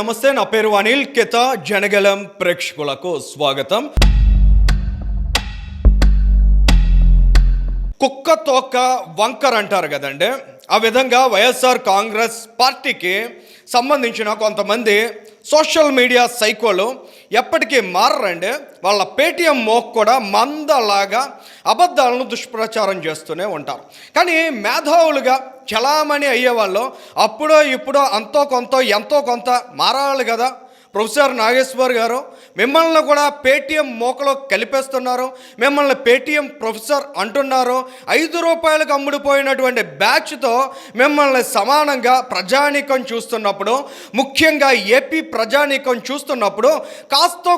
నమస్తే, నా పేరు అనిల్ కేత. జనగలం ప్రేక్షకులకు స్వాగతం. కుక్క తోక వంకర్ అంటారు కదండి, ఆ విధంగా వైఎస్ఆర్ కాంగ్రెస్ పార్టీకి సంబంధించిన కొంతమంది సోషల్ మీడియా సైకోలు ఎప్పటికీ మారరండి. వాళ్ళ పేటీఎం మోక్ కూడా మందలాగా అబద్ధాలను దుష్ప్రచారం చేస్తూనే ఉంటారు. కానీ మేధావులుగా చలామణి అయ్యేవాళ్ళు అప్పుడో ఇప్పుడో ఎంతో కొంత మారాలి కదా. ప్రొఫెసర్ నాగేశ్వర్ గారు మిమ్మల్ని కూడా పేటీఎం మోకలో కలిపేస్తున్నారు, మిమ్మల్ని పేటీఎం ప్రొఫెసర్ అంటున్నారు. 5 రూపాయలకు అమ్ముడుపోయినటువంటి బ్యాచ్తో మిమ్మల్ని సమానంగా ప్రజానీకం చూస్తున్నప్పుడు, ముఖ్యంగా ఏపీ ప్రజానీకం చూస్తున్నప్పుడు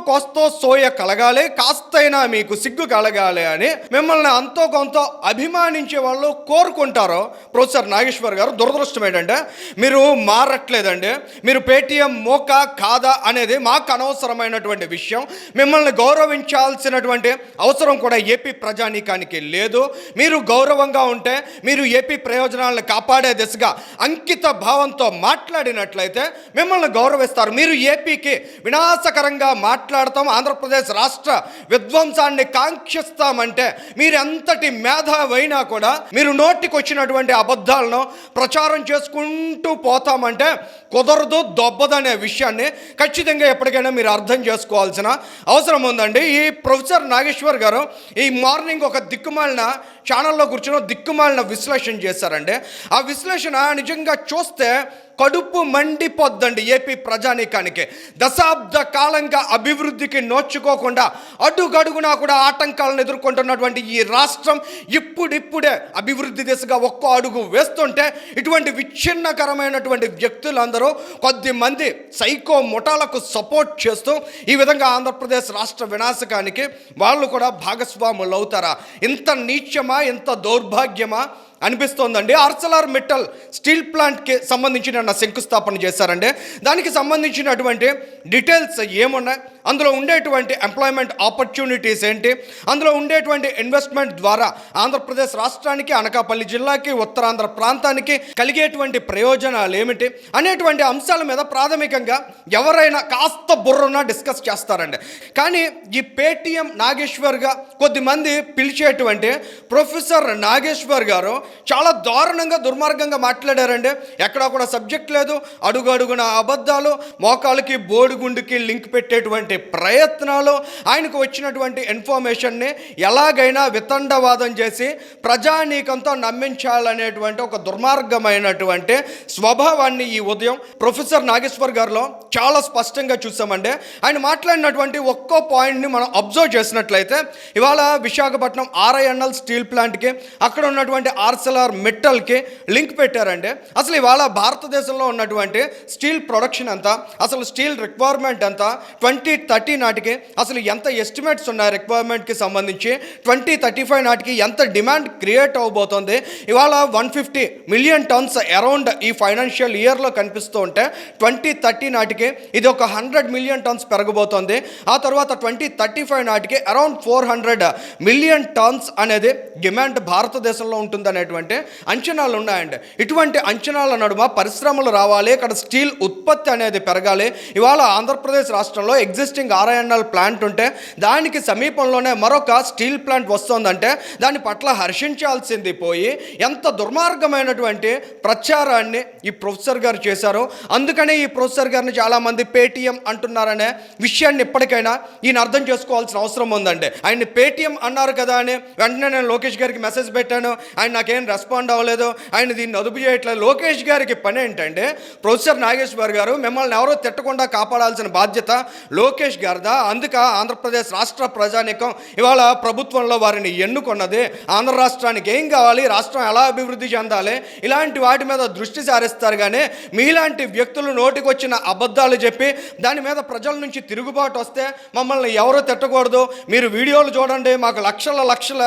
కోస్తో సోయ కలగాలి, కాస్తైనా మీకు సిగ్గు కలగాలి అని మిమ్మల్ని అంతో కొంత అభిమానించే వాళ్ళు కోరుకుంటారు. ప్రొఫెసర్ నాగేశ్వర్ గారు, దురదృష్టం ఏంటంటే మీరు మారట్లేదండి. మీరు పేటీఎం మోక కాదా అనేది మాకు అనవసరమైనటువంటి విషయం. మిమ్మల్ని గౌరవించాల్సినటువంటి అవసరం కూడా ఏపీ ప్రజానీకానికి లేదు. మీరు గౌరవంగా ఉంటే, మీరు ఏపీ ప్రయోజనాలను కాపాడే దిశగా అంకిత భావంతో మాట్లాడినట్లయితే మిమ్మల్ని గౌరవిస్తారు. మీరు ఏపీకి వినాశకరంగా మాట్లాడతాం, ఆంధ్రప్రదేశ్ రాష్ట్ర విధ్వంసాన్ని కాంక్షిస్తామంటే మీరు ఎంతటి మేధావైనా కూడా మీరు నోటికి వచ్చినటువంటి అబద్ధాలను ప్రచారం చేసుకుంటూ పోతామంటే కుదరదు, దొబ్బదనే విషయాన్ని ఖచ్చితంగా ఎప్పటికైనా మీరు అర్థం చేసుకోవాల్సిన అవసరం ఉందండి. ఈ ప్రొఫెసర్ నాగేశ్వర్ గారు ఈ మార్నింగ్ ఒక దిక్కుమాలిన ఛానల్లో కూర్చొని దిక్కుమాలిన విశ్లేషణ చేశారండి. ఆ విశ్లేషణ నిజంగా చూస్తే కడుపు మండిపోద్దండి. ఏపీ ప్రజానీకానికి దశాబ్ద కాలంగా అభివృద్ధికి నోచుకోకుండా అడుగడుగునా కూడా ఆటంకాలను ఎదుర్కొంటున్నటువంటి ఈ రాష్ట్రం ఇప్పుడిప్పుడే అభివృద్ధి దిశగా ఒక్కో అడుగు వేస్తుంటే ఇటువంటి విచ్ఛిన్నకరమైనటువంటి వ్యక్తులందరూ కొద్దిమంది సైకో ముఠాలకు సపోర్ట్ చేస్తూ ఈ విధంగా ఆంధ్రప్రదేశ్ రాష్ట్ర వినాశకానికి వాళ్ళు కూడా భాగస్వాములు అవుతారా? ఇంత నీచమా, ఇంత దౌర్భాగ్యమా అనిపిస్తోందండి. ఆర్సెలర్ మిట్టల్ స్టీల్ ప్లాంట్కి సంబంధించిన శంకుస్థాపన చేశారండి. దానికి సంబంధించినటువంటి డీటెయిల్స్ ఏమున్నాయి, అందులో ఉండేటువంటి ఎంప్లాయ్మెంట్ ఆపర్చునిటీస్ ఏంటి, అందులో ఉండేటువంటి ఇన్వెస్ట్మెంట్ ద్వారా ఆంధ్రప్రదేశ్ రాష్ట్రానికి, అనకాపల్లి జిల్లాకి, ఉత్తరాంధ్ర ప్రాంతానికి కలిగేటువంటి ప్రయోజనాలు ఏమిటి అనేటువంటి అంశాల మీద ప్రాథమికంగా ఎవరైనా కాస్త బుర్రన డిస్కస్ చేస్తారండి. కానీ ఈ పేటీఎం నాగేశ్వర్గా కొద్దిమంది పిలిచేటువంటి ప్రొఫెసర్ నాగేశ్వర్ గారు చాలా దారుణంగా, దుర్మార్గంగా మాట్లాడారండి. ఎక్కడా కూడా సబ్జెక్ట్ లేదు, అడుగడుగున అబద్ధాలు, మోకాలకి బోడిగుండుకి లింక్ పెట్టేటువంటి ప్రయత్నాలు, ఆయనకు వచ్చినటువంటి ఇన్ఫర్మేషన్ని ఎలాగైనా వితండవాదం చేసి ప్రజానీకంతో నమ్మించాలనేటువంటి ఒక దుర్మార్గమైనటువంటి స్వభావాన్ని ఈ ఉదయం ప్రొఫెసర్ నాగేశ్వర్ గారిలో చాలా స్పష్టంగా చూసామండి. ఆయన మాట్లాడినటువంటి ఒక్కో పాయింట్ని మనం అబ్జర్వ్ చేసినట్లయితే ఇవాళ విశాఖపట్నం RINL స్టీల్ ప్లాంట్కి, అక్కడ ఉన్నటువంటి ఆర్సెలర్ మిట్టల్కి లింక్ పెట్టారండి. అసలు ఇవాళ భారతదేశంలో ఉన్నటువంటి స్టీల్ ప్రొడక్షన్ ఎంత, అసలు స్టీల్ రిక్వైర్మెంట్ ఎంత, 2030 నాటికి అసలు ఎంత ఎస్టిమేట్స్ ఉన్నాయి రిక్వైర్మెంట్కి సంబంధించి, 2035 నాటికి ఎంత డిమాండ్ క్రియేట్ అవబోతుంది, ఇవాళ 150 మిలియన్ టన్స్ అరౌండ్ ఈ ఫైనాన్షియల్ ఇయర్లో కనిపిస్తూ ఉంటే 2030 నాటికి ఇది ఒక 100 మిలియన్ టన్స్ పెరగబోతోంది. ఆ తర్వాత 2035 నాటికి అరౌండ్ 400 మిలియన్ టన్స్ అనేది డిమాండ్ భారతదేశంలో ఉంటుందనేటువంటి అంచనాలు ఉన్నాయండి. ఇటువంటి అంచనాల నడుమ పరిశ్రమలు రావాలి, ఇక్కడ స్టీల్ ఉత్పత్తి అనేది పెరగాలి. ఇవాళ ఆంధ్రప్రదేశ్ రాష్ట్రంలో ఎగ్జిస్టింగ్ RINL ప్లాంట్ ఉంటే దానికి సమీపంలోనే మరొక స్టీల్ ప్లాంట్ వస్తుందంటే దాని పట్ల హర్షించాల్సింది పోయి ఎంత దుర్మార్గమైనటువంటి ప్రచారాన్ని ఈ ప్రొఫెసర్ గారు చేశారు. అందుకనే ఈ ప్రొఫెసర్ గారిని చాలామంది పేటీఎం అంటున్నారనే విషయాన్ని ఇప్పటికైనా ఈయన అర్థం చేసుకోవాల్సిన అవసరం ఉందండి. ఆయన్ని పేటీఎం అన్నారు కదా అని వెంటనే నేను లోకేష్ గారికి మెసేజ్ పెట్టాను, ఆయన నాకేం రెస్పాండ్ అవ్వలేదు, ఆయన దీన్ని అదుపు చేయట్లేదు. లోకేష్ గారికి పని ఏంటంటే, ప్రొఫెసర్ నాగేశ్వర్ గారు మిమ్మల్ని ఎవరో తిట్టకుండా కాపాడాల్సిన బాధ్యత లోకేష్ గారిదా. అందుక ఆంధ్రప్రదేశ్ రాష్ట్ర ప్రజానీకం ఇవాళ ప్రభుత్వంలో వారిని ఎన్నుకున్నది. ఆంధ్ర రాష్ట్రానికి ఏం కావాలి, రాష్ట్రం ఎలా అభివృద్ధి చెందాలి, ఇలాంటి వాటి మీద దృష్టి సారిస్తారు. కానీ మీలాంటి వ్యక్తులు నోటికొచ్చిన అబద్ధాలు చెప్పి దాని మీద ప్రజల నుంచి తిరుగుబాటు వస్తే మమ్మల్ని ఎవరో తిట్టకూడదు, మీరు వీడియోలు చూడండి, మాకు లక్షల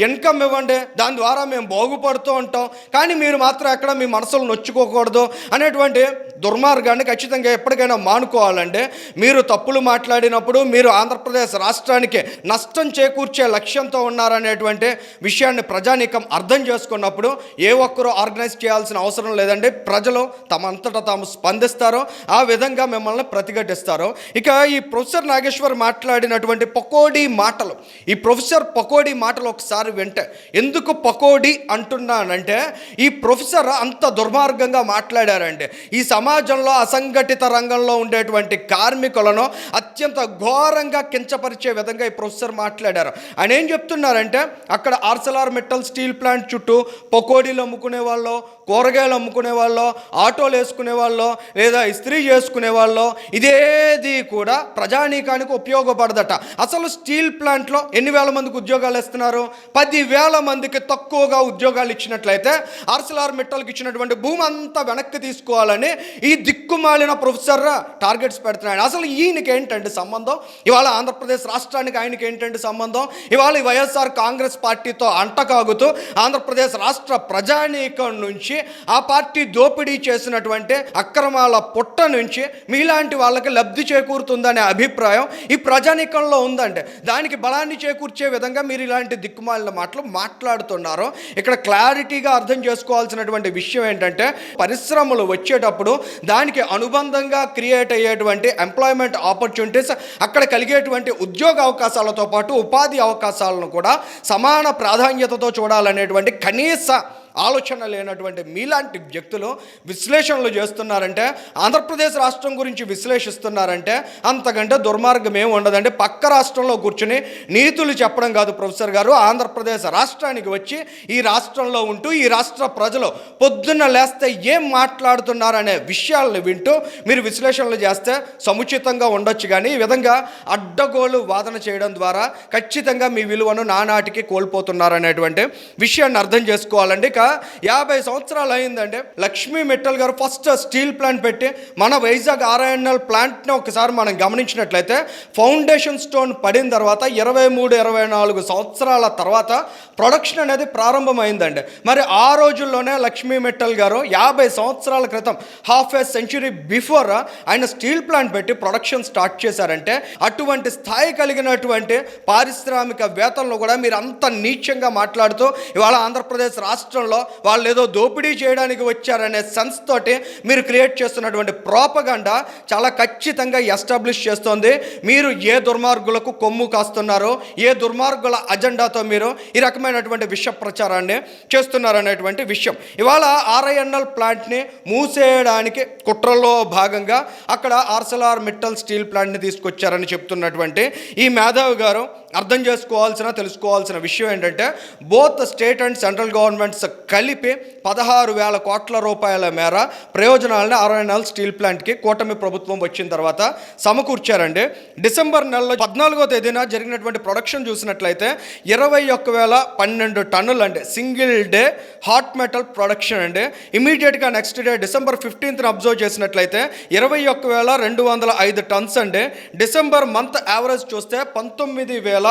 ఇన్కమ్ ఇవ్వండి, దాని ద్వారా మేము బాగుపడుతూ ఉంటాం, కానీ మీరు మాత్రం ఎక్కడ మీ మనసులు నొచ్చుకోకూడదు అనేటువంటి దుర్మార్గాన్ని ఖచ్చితంగా ఎప్పటికైనా మానుకోవాలంటే మీరు తప్పులు మాట్లాడినప్పుడు మీరు ఆంధ్రప్రదేశ్ రాష్ట్రానికి నష్టం చేకూర్చే లక్ష్యంతో ఉన్నారనేటువంటి విషయాన్ని ప్రజానీకం అర్థం చేసుకున్నప్పుడు ఏ ఒక్కరూ ఆర్గనైజ్ చేయాల్సిన అవసరం లేదండి. ప్రజలు తమంతటా తాము స్పందిస్తారో ఆ విధంగా మిమ్మల్ని ప్రతిఘటిస్తారో. ఇక ఈ ప్రొఫెసర్ నాగేశ్వర్ మాట్లాడినటువంటి పకోడీ మాటలు, ఈ ప్రొఫెసర్ పకోడీ మాటలు ఒకసారి వింటే, ఎందుకు పకోడీ అంటున్నానంటే ఈ ప్రొఫెసర్ అంత దుర్మార్గంగా మాట్లాడారండి. ఈ సమాజంలో అసంఘటిత రంగంలో ఉండేటువంటి కార్మికులను అత్యంత ఘోరంగా కించపరిచే విధంగా ఈ ప్రొఫెసర్ మాట్లాడారు. ఆయన ఏం చెప్తున్నారంటే, అక్కడ ఆర్సెలార్ మెటల్ స్టీల్ ప్లాంట్ చుట్టూ పకోడీలు అమ్ముకునే వాళ్ళు, కూరగాయలు అమ్ముకునే వాళ్ళు, ఆటోలు వేసుకునే వాళ్ళు, లేదా ఇస్త్రీ చేసుకునే వాళ్ళు, ఇదేది కూడా ప్రజానీకానికి ఉపయోగపడదట. అసలు స్టీల్ ప్లాంట్లో ఎన్ని వేల మందికి ఉద్యోగాలు ఇస్తున్నారు? 10,000 మందికి తక్కువగా ఉద్యోగాలు ఇచ్చినట్లయితే ఆర్సెలార్ మెటల్కి ఇచ్చినటువంటి భూమి అంతా వెనక్కి తీసుకోవాలని ఈ దిక్కుమాలిన ప్రొఫెసర్ టార్గెట్స్ పెడుతున్నాడు. అసలు ఈయనకి ఏంటంటే సంబంధం? ఇవాళ ఆంధ్రప్రదేశ్ రాష్ట్రానికి ఆయనకి ఏంటంటే సంబంధం? ఇవాళ ఈ వైఎస్ఆర్ కాంగ్రెస్ పార్టీతో అంటకాగుతూ ఆంధ్రప్రదేశ్ రాష్ట్ర ప్రజానీకం నుంచి ఆ పార్టీ దోపిడీ చేసినటువంటి అక్రమాల పుట్ట నుంచి మీలాంటి వాళ్ళకి లబ్ధి చేకూరుతుందనే అభిప్రాయం ఈ ప్రజానీకంలో ఉందండి. దానికి బలాన్ని చేకూర్చే విధంగా మీరు ఇలాంటి దిక్కుమాలిన మాటలు మాట్లాడుతున్నారు. ఇక్కడ క్లారిటీగా అర్థం చేసుకోవాల్సినటువంటి విషయం ఏంటంటే, పరిశ్రమలు వచ్చేటప్పుడు దానికి అనుబంధంగా క్రియేట్ అయ్యేటువంటి ఎంప్లాయ్మెంట్ ఆపర్చునిటీస్, అక్కడ కలిగేటువంటి ఉద్యోగ అవకాశాలతో పాటు ఉపాధి అవకాశాలను కూడా సమాన ప్రాధాన్యతతో చూడాలనేటువంటి కనీస ఆలోచన లేనటువంటి మీలాంటి వ్యక్తులు విశ్లేషణలు చేస్తున్నారంటే, ఆంధ్రప్రదేశ్ రాష్ట్రం గురించి విశ్లేషిస్తున్నారంటే అంతకంటే దుర్మార్గం ఏమి ఉండదండి. పక్క రాష్ట్రంలో కూర్చుని నీతులు చెప్పడం కాదు ప్రొఫెసర్ గారు, ఆంధ్రప్రదేశ్ రాష్ట్రానికి వచ్చి ఈ రాష్ట్రంలో ఉంటూ ఈ రాష్ట్ర ప్రజలు పొద్దున్న లేస్తే ఏం మాట్లాడుతున్నారనే విషయాలను వింటూ మీరు విశ్లేషణలు చేస్తే సముచితంగా ఉండొచ్చు. కానీ ఈ విధంగా అడ్డగోలు వాదన చేయడం ద్వారా ఖచ్చితంగా మీ విలువను నానాటికి కోల్పోతున్నారనేటువంటి విషయాన్ని అర్థం చేసుకోవాలండి. 50 సంవత్సరాలు అయిందంటే లక్ష్మీ మెటల్ గారు ఫస్ట్ స్టీల్ ప్లాంట్ పెట్టి మన వైజాగ్ RINL ప్లాంట్ని ఒకసారి మనం గమనించినట్లయితే ఫౌండేషన్ స్టోన్ పడిన తర్వాత 23-24 సంవత్సరాల తర్వాత ప్రొడక్షన్ అనేది ప్రారంభమైందండి. మరి ఆ రోజుల్లోనే లక్ష్మీ మెటల్ గారు 50 సంవత్సరాల క్రితం, హాఫ్ ఏ సెంచురీ బిఫోర్ ఆయన స్టీల్ ప్లాంట్ పెట్టి ప్రొడక్షన్ స్టార్ట్ చేశారంటే అటువంటి స్థాయి కలిగినటువంటి పారిశ్రామికవేత్తలను కూడా మీరు అంత నీచంగా మాట్లాడుతూ ఇవాళ ఆంధ్రప్రదేశ్ రాష్ట్రంలో వాళ్ళు ఏదో దోపిడీ చేయడానికి వచ్చారనే సెన్స్ తోటి మీరు క్రియేట్ చేస్తున్నటువంటి ప్రోపగండా చాలా ఖచ్చితంగా ఎస్టాబ్లిష్ చేస్తోంది మీరు ఏ దుర్మార్గులకు కొమ్ము కాస్తున్నారో, ఏ దుర్మార్గుల అజెండాతో మీరు ఈ రకమైనటువంటి విష ప్రచారాన్ని చేస్తున్నారనేటువంటి విషయం. ఇవాళ RINL ప్లాంట్ని మూసేయడానికి కుట్రలో భాగంగా అక్కడ ఆర్సెలార్ మెటల్ స్టీల్ ప్లాంట్ని తీసుకొచ్చారని చెప్తున్నటువంటి ఈ మేధావి గారు అర్థం చేసుకోవాల్సిన, తెలుసుకోవాల్సిన విషయం ఏంటంటే, both state and central governments కలిపి 16,000 కోట్ల రూపాయల మేర ప్రయోజనాలను RINL స్టీల్ ప్లాంట్కి కూటమి ప్రభుత్వం వచ్చిన తర్వాత సమకూర్చారండి. డిసెంబర్ నెలలో 14వ తేదీన జరిగినటువంటి ప్రొడక్షన్ చూసినట్లయితే 21,012 టన్నులు అండి, single day hot metal production అండి. ఇమీడియట్గా next day December 15th observe చేసినట్లయితే 21,205 టన్స్ అండి. డిసెంబర్ మంత్ యావరేజ్ చూస్తే 19,450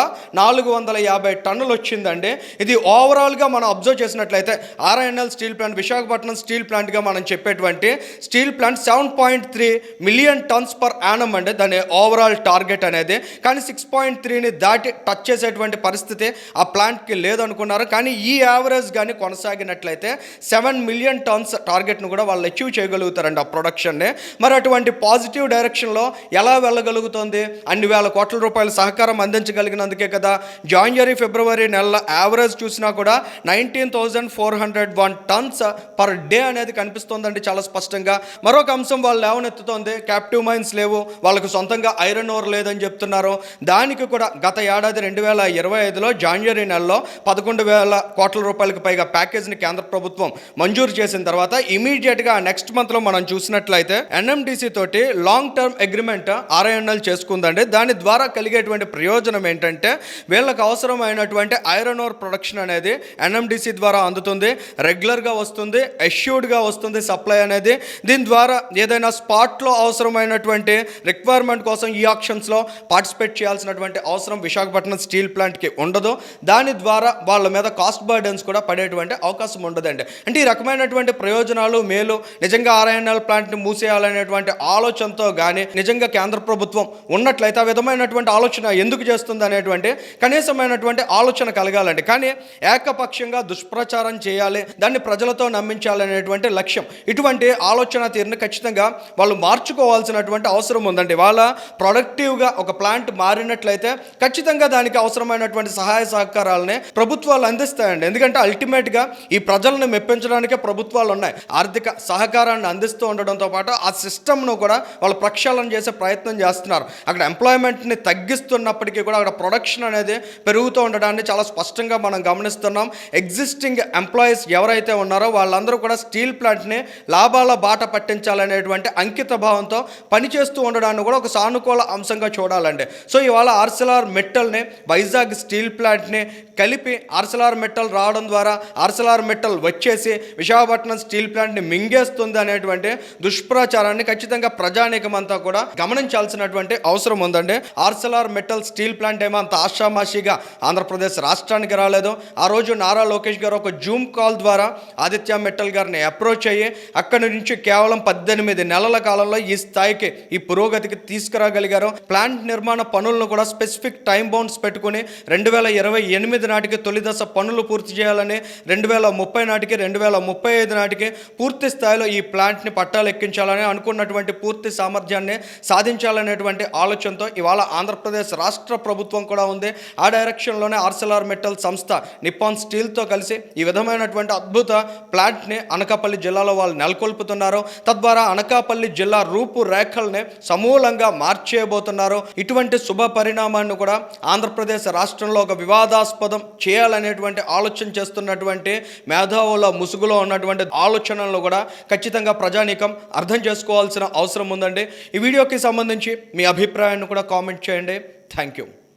టన్నులు వచ్చిందండి. ఇది ఓవరాల్గా మనం అబ్జర్వ్ చేసినట్లయితే RINL steel plant, Visakhapatnam steel ప్లాంట్గా మనం చెప్పేటువంటి steel plant 7.3 million tons per annum అండి దాని ఓవరాల్ టార్గెట్ అనేది. కానీ 6.3ని దాటి టచ్ చేసేటువంటి పరిస్థితి ఆ ప్లాంట్కి లేదనుకున్నారు. కానీ ఈ యావరేజ్ కానీ కొనసాగినట్లయితే 7 మిలియన్ టన్స్ టార్గెట్ను కూడా వాళ్ళు అచీవ్ చేయగలుగుతారండి ఆ ప్రొడక్షన్ని. మరి అటువంటి పాజిటివ్ డైరెక్షన్లో ఎలా వెళ్ళగలుగుతుంది? అన్ని వేల కోట్ల రూపాయల సహకారం అందించగలిగినందుకే కదా. జనవరి ఫిబ్రవరి నెలల యావరేజ్ చూసినా కూడా 19,401 టన్స్ పర్ డే అనేది కనిపిస్తోందండి చాలా స్పష్టంగా. మరొక అంశం వాళ్ళు లేవనెత్తుతోంది, క్యాప్టివ్ మైన్స్ లేవు, వాళ్ళకు సొంతంగా ఐరన్ ఓర్ లేదని చెప్తున్నారు. దానికి కూడా గత ఏడాది 2025లో జనవరి నెలలో 11,000 కోట్ల రూపాయలకు పైగా ప్యాకేజ్ని కేంద్ర ప్రభుత్వం మంజూరు చేసిన తర్వాత ఇమీడియట్గా నెక్స్ట్ మంత్లో మనం చూసినట్లయితే NMDC తోటి లాంగ్ టర్మ్ అగ్రిమెంట్ RINL చేసుకుందండి. దాని ద్వారా కలిగేటువంటి ప్రయోజనం ఏంటంటే వీళ్ళకి అవసరమైనటువంటి ఐరన్ ఓర్ ప్రొడక్షన్ అనేది NMDC ద్వారా అందుతుంది. వస్తుంది, రెగ్యులర్గా వస్తుంది, అష్యూర్డ్గా వస్తుంది సప్లై అనేది. దీని ద్వారా ఏదైనా స్పాట్లో అవసరమైనటువంటి రిక్వైర్మెంట్ కోసం ఈ ఆక్షన్స్లో పార్టిసిపేట్ చేయాల్సినటువంటి అవసరం విశాఖపట్నం స్టీల్ ప్లాంట్కి ఉండదు. దాని ద్వారా వాళ్ళ మీద కాస్ట్ బర్డెన్స్ కూడా పడేటువంటి అవకాశం ఉండదండి. అంటే ఈ రకమైనటువంటి ప్రయోజనాలు మేలు నిజంగా RINL ప్లాంట్ని మూసేయాలనేటువంటి ఆలోచనతో కానీ నిజంగా కేంద్ర ప్రభుత్వం ఉన్నట్లయితే ఆ విధమైనటువంటి ఆలోచన ఎందుకు చేస్తుంది అనేటువంటి కనీసమైనటువంటి ఆలోచన కలగాలండి. కానీ ఏకపక్షంగా దుష్ప్రచారం చేయాలి, దాన్ని ప్రజలతో నమ్మించాలనేటువంటి లక్ష్యం, ఇటువంటి ఆలోచన తీరుని ఖచ్చితంగా వాళ్ళు మార్చుకోవాల్సినటువంటి అవసరం ఉందండి. వాళ్ళ ప్రొడక్టివ్గా ఒక ప్లాంట్ మారినట్లయితే ఖచ్చితంగా దానికి అవసరమైనటువంటి సహాయ సహకారాలని ప్రభుత్వాలు అందిస్తాయండి. ఎందుకంటే అల్టిమేట్గా ఈ ప్రజలను మెప్పించడానికే ప్రభుత్వాలు ఉన్నాయి. ఆర్థిక సహకారాన్ని అందిస్తూ ఉండడంతో పాటు ఆ సిస్టమ్ను కూడా వాళ్ళు ప్రక్షాళన చేసే ప్రయత్నం చేస్తున్నారు. అక్కడ ఎంప్లాయ్మెంట్ని తగ్గిస్తున్నప్పటికీ కూడా అక్కడ ప్రొడక్షన్ అనేది పెరుగుతూ ఉండడాన్ని చాలా స్పష్టంగా మనం గమనిస్తున్నాం. ఎగ్జిస్టింగ్ ఎంప్లాయీస్ ఎవరైతే ఉన్నారో వాళ్ళందరూ కూడా స్టీల్ ప్లాంట్ని లాభాల బాట పట్టించాలనేటువంటి అంకిత భావంతో పనిచేస్తూ ఉండడాన్ని కూడా ఒక సానుకూల అంశంగా చూడాలండి. సో ఇవాళ ఆర్సెల్ఆర్ మెట్టల్ని వైజాగ్ స్టీల్ ప్లాంట్ని కలిపి ఆర్సెల్ఆర్ మెట్టల్ రావడం ద్వారా ఆర్సెల్ఆర్ మెట్టల్ వచ్చేసి విశాఖపట్నం స్టీల్ ప్లాంట్ని మింగేస్తుంది అనేటువంటి దుష్ప్రచారాన్ని ఖచ్చితంగా ప్రజానీకం అంతా కూడా గమనించాల్సినటువంటి అవసరం ఉందండి. ఆర్సెల్ఆర్ మెట్టల్ స్టీల్ ప్లాంట్ ఏమో అంత ఆషామాషిగా ఆంధ్రప్రదేశ్ రాష్ట్రానికి రాలేదు. ఆ రోజు నారా లోకేష్ గారు ఒక జూమ్ కాల్ ద్వారా ఆదిత్య మెట్టల్ గారిని అప్రోచ్ అయ్యి అక్కడి నుంచి కేవలం 18 నెలల కాలంలో ఈ స్థాయికి ఈ పురోగతికి తీసుకురాగలిగారు. ప్లాంట్ నిర్మాణ పనులను కూడా స్పెసిఫిక్ టైం బౌండ్స్ పెట్టుకుని 2028 నాటికి తొలి దశ పనులు పూర్తి చేయాలని, 2030 నాటికి 2035 నాటికి పూర్తి స్థాయిలో ఈ ప్లాంట్ని పట్టాలు ఎక్కించాలని అనుకున్నటువంటి పూర్తి సామర్థ్యాన్ని సాధించాలనేటువంటి ఆలోచనతో ఇవాళ ఆంధ్రప్రదేశ్ రాష్ట్ర ప్రభుత్వం కూడా ఉంది. ఆ డైరెక్షన్లోనే ఆర్సెల్ఆర్ మెట్టల్ సంస్థ నిప్పాన్ స్టీల్తో కలిసి ఈ విధమైనటువంటి అద్భుత ప్లాంట్ని అనకాపల్లి జిల్లాలో వాళ్ళు నెలకొల్పుతున్నారు. తద్వారా అనకాపల్లి జిల్లా రూపురేఖల్ని సమూలంగా మార్చేయబోతున్నారు. ఇటువంటి శుభ పరిణామాన్ని కూడా ఆంధ్రప్రదేశ్ రాష్ట్రంలో ఒక వివాదాస్పదం చేయాలనేటువంటి ఆలోచన చేస్తున్నటువంటి మేధావుల ముసుగులో ఉన్నటువంటి ఆలోచనలను కూడా ఖచ్చితంగా ప్రజానీకం అర్థం చేసుకోవాల్సిన అవసరం ఉందండి. ఈ వీడియోకి సంబంధించి మీ అభిప్రాయాన్ని కూడా కామెంట్ చేయండి. Thank you.